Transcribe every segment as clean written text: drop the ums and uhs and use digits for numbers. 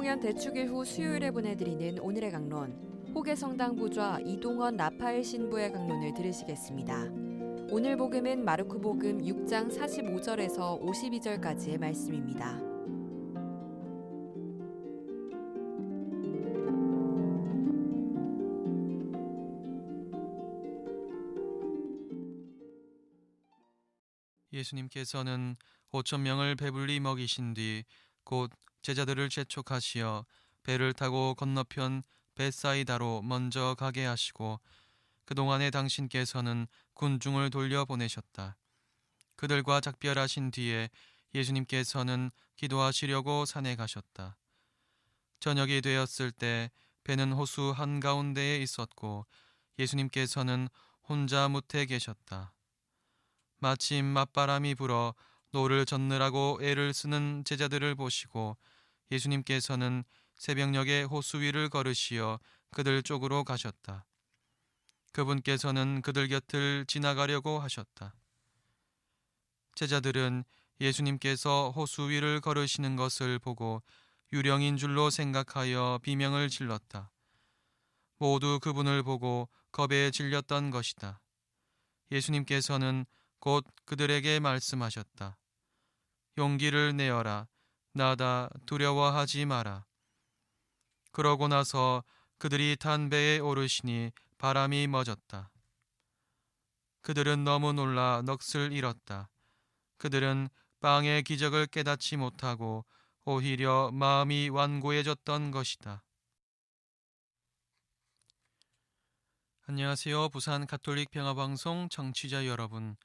공연 대축일 후 수요일에 보내드리는 오늘의 강론, 호계성당 부좌 이동원 라파엘 신부의 강론을 들으시겠습니다. 오늘 복음은 마르코 복음 6장 45절에서 52절까지의 말씀입니다. 예수님께서는 5천 명을 배불리 먹이신 뒤 곧 제자들을 재촉하시어 배를 타고 건너편 벳사이다로 먼저 가게 하시고 그동안에 당신께서는 군중을 돌려보내셨다. 그들과 작별하신 뒤에 예수님께서는 기도하시려고 산에 가셨다. 저녁이 되었을 때 배는 호수 한가운데에 있었고 예수님께서는 혼자 무태 계셨다. 마침 맞바람이 불어 노를 젓느라고 애를 쓰는 제자들을 보시고 예수님께서는 새벽녘에 호수 위를 걸으시어 그들 쪽으로 가셨다. 그분께서는 그들 곁을 지나가려고 하셨다. 제자들은 예수님께서 호수 위를 걸으시는 것을 보고 유령인 줄로 생각하여 비명을 질렀다. 모두 그분을 보고 겁에 질렸던 것이다. 예수님께서는 곧 그들에게 말씀하셨다. 용기를 내어라. 나다. 두려워하지 마라. 그러고 나서 그들이 탄 배에 오르시니 바람이 멎었다. 그들은 너무 놀라 넋을 잃었다. 그들은 빵의 기적을 깨닫지 못하고 오히려 마음이 완고해졌던 것이다. 안녕하세요. 부산 가톨릭 평화방송 청취자 여러분.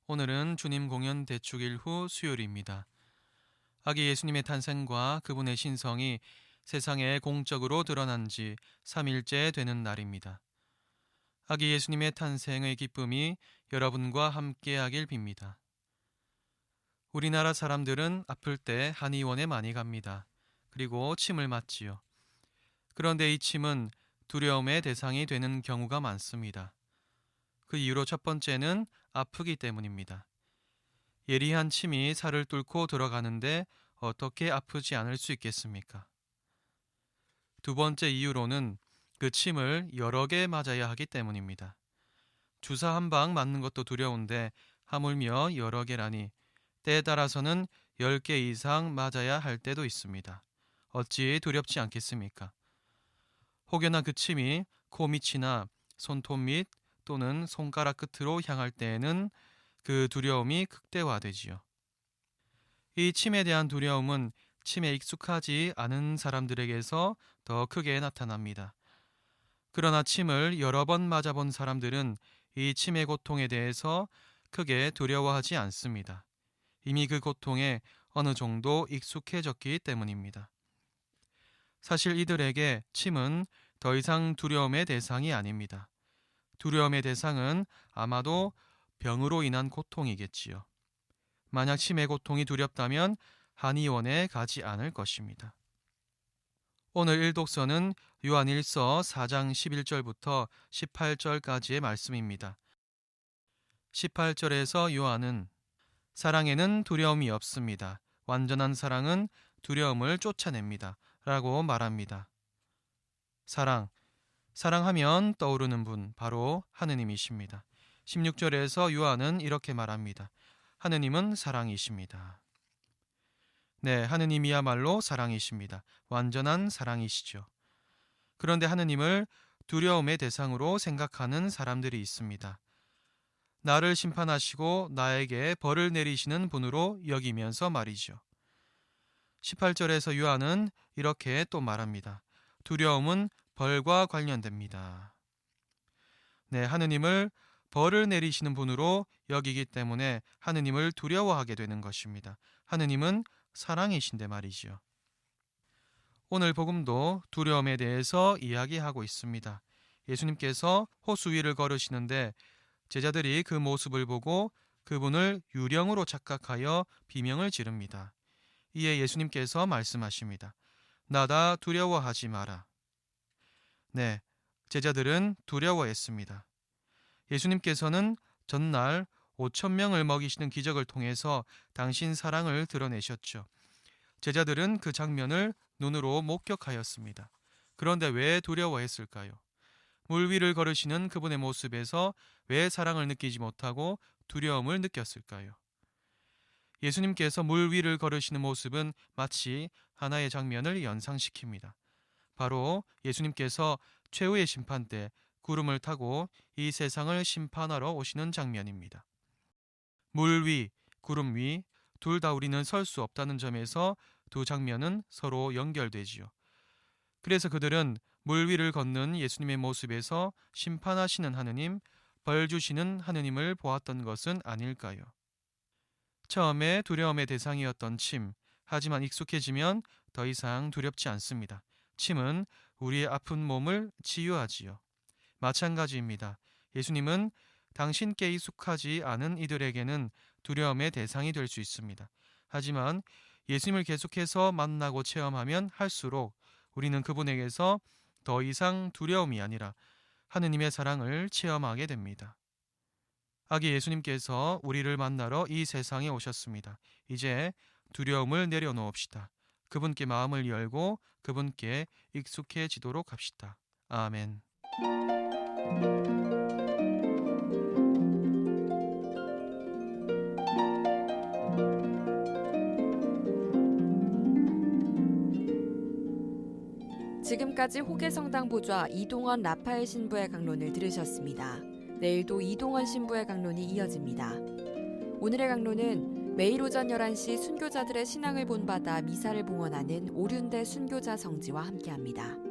오늘은 주님 공연 대축일 후 수요일입니다. 아기 예수님의 탄생과 그분의 신성이 세상에 공적으로 드러난 지 3일째 되는 날입니다. 아기 예수님의 탄생의 기쁨이 여러분과 함께하길 빕니다. 우리나라 사람들은 아플 때 한의원에 많이 갑니다. 그리고 침을 맞지요. 그런데 이 침은 두려움의 대상이 되는 경우가 많습니다. 그 이유로 첫 번째는 아프기 때문입니다. 예리한 침이 살을 뚫고 들어가는데 어떻게 아프지 않을 수 있겠습니까? 두 번째 이유로는 그 침을 여러 개 맞아야 하기 때문입니다. 주사 한 방 맞는 것도 두려운데 하물며 여러 개라니 때에 따라서는 10개 이상 맞아야 할 때도 있습니다. 어찌 두렵지 않겠습니까? 혹여나 그 침이 코 밑이나 손톱 밑 또는 손가락 끝으로 향할 때에는 그 두려움이 극대화되지요. 이 침에 대한 두려움은 침에 익숙하지 않은 사람들에게서 더 크게 나타납니다. 그러나 침을 여러 번 맞아본 사람들은 이 침의 고통에 대해서 크게 두려워하지 않습니다. 이미 그 고통에 어느 정도 익숙해졌기 때문입니다. 사실 이들에게 침은 더 이상 두려움의 대상이 아닙니다. 두려움의 대상은 아마도 병으로 인한 고통이겠지요. 만약 침의 고통이 두렵다면 한의원에 가지 않을 것입니다. 오늘 일독서는 요한일서 4장 11절부터 18절까지의 말씀입니다. 18절에서 요한은 사랑에는 두려움이 없습니다. 완전한 사랑은 두려움을 쫓아냅니다. 라고 말합니다. 사랑하면 떠오르는 분 바로 하느님이십니다. 16절에서 요한은 이렇게 말합니다. 하느님은 사랑이십니다. 네, 하느님이야말로 사랑이십니다. 완전한 사랑이시죠. 그런데 하느님을 두려움의 대상으로 생각하는 사람들이 있습니다. 나를 심판하시고 나에게 벌을 내리시는 분으로 여기면서 말이죠. 18절에서 요한은 이렇게 또 말합니다. 두려움은 벌과 관련됩니다. 네, 하느님을 벌을 내리시는 분으로 여기기 때문에 하느님을 두려워하게 되는 것입니다. 하느님은 사랑이신데 말이죠. 오늘 복음도 두려움에 대해서 이야기하고 있습니다. 예수님께서 호수 위를 걸으시는데 제자들이 그 모습을 보고 그분을 유령으로 착각하여 비명을 지릅니다. 이에 예수님께서 말씀하십니다. 나다 두려워하지 마라. 네, 제자들은 두려워했습니다. 예수님께서는 전날 5천 명을 먹이시는 기적을 통해서 당신 사랑을 드러내셨죠. 제자들은 그 장면을 눈으로 목격하였습니다. 그런데 왜 두려워했을까요? 물 위를 걸으시는 그분의 모습에서 왜 사랑을 느끼지 못하고 두려움을 느꼈을까요? 예수님께서 물 위를 걸으시는 모습은 마치 하나의 장면을 연상시킵니다. 바로 예수님께서 최후의 심판 때 구름을 타고 이 세상을 심판하러 오시는 장면입니다. 물 위, 구름 위, 둘 다 우리는 설 수 없다는 점에서 두 장면은 서로 연결되지요. 그래서 그들은 물 위를 걷는 예수님의 모습에서 심판하시는 하느님, 벌 주시는 하느님을 보았던 것은 아닐까요? 처음에 두려움의 대상이었던 침, 하지만 익숙해지면 더 이상 두렵지 않습니다. 침은 우리의 아픈 몸을 치유하지요. 마찬가지입니다. 예수님은 당신께 익숙하지 않은 이들에게는 두려움의 대상이 될 수 있습니다. 하지만 예수님을 계속해서 만나고 체험하면 할수록 우리는 그분에게서 더 이상 두려움이 아니라 하느님의 사랑을 체험하게 됩니다. 아기 예수님께서 우리를 만나러 이 세상에 오셨습니다. 이제 두려움을 내려놓읍시다. 그분께 마음을 열고 그분께 익숙해지도록 합시다. 아멘. 지금까지 호계성당 보좌 이동원 라파엘 신부의 강론을 들으셨습니다. 내일도 이동원 신부의 강론이 이어집니다. 오늘의 강론은 매일 오전 11시 순교자들의 신앙을 본받아 미사를 봉헌하는 오륜대 순교자 성지와 함께합니다.